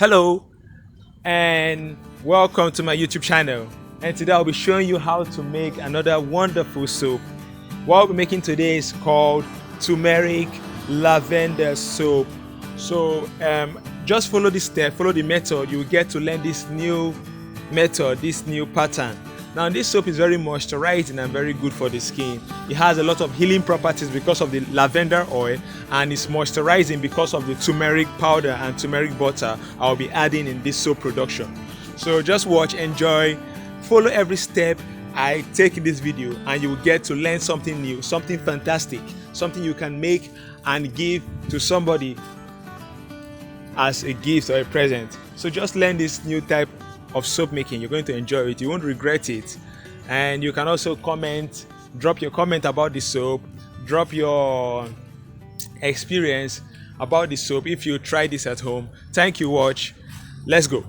Hello and welcome to my YouTube channel. And today I'll be showing you how to make another wonderful soap. What we're making today is called Tumeric Lavender Soap. So just follow this step, follow the method. You will get to learn this new method, this new pattern. Now this soap is very moisturizing and very good for the skin. It has a lot of healing properties because of the lavender oil, and it's moisturizing because of the turmeric powder and turmeric butter I'll be adding in this soap production. So just watch, enjoy, follow every step I take in this video, and you will get to learn something new, something fantastic, something you can make and give to somebody as a gift or a present. So just learn this new type of soap making. You're going to enjoy it, you won't regret it. And you can also comment, drop your comment about the soap, drop your experience about the soap if you try this at home. Thank you, watch, let's go.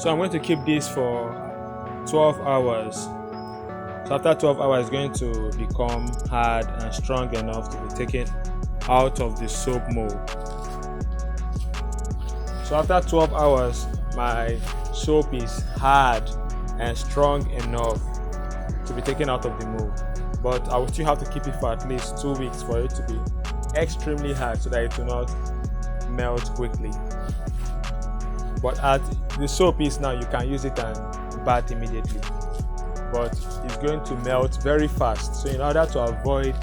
So I'm going to keep this for 12 hours. So after 12 hours, it's going to become hard and strong enough to be taken out of the soap mold. So after 12 hours, my soap is hard and strong enough to be taken out of the mold. But I will still have to keep it for at least 2 weeks for it to be extremely hard so that it will not melt quickly. But as the soap is now, you can use it and bath immediately. But it's going to melt very fast. So in order to avoid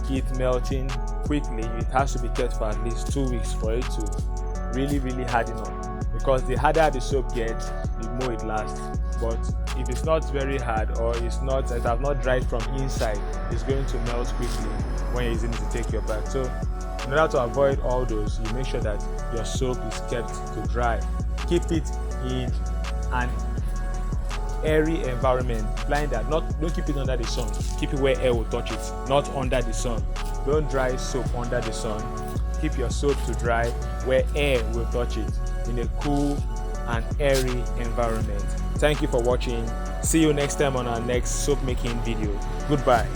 it melting quickly, it has to be kept for at least 2 weeks for it to really harden up. Because the harder the soap gets, the more it lasts. But if it's not very hard, or it has not dried from inside, it's going to melt quickly when you're using it to take your bath. So in order to avoid all those, you make sure that your soap is kept to dry. Keep it in an airy environment, don't keep it under the sun. Keep it where air will touch it, not under the sun. Don't dry soap under the sun. Keep your soap to dry where air will touch it, in a cool and airy environment. Thank you for watching. See you next time on our next soap making video. Goodbye.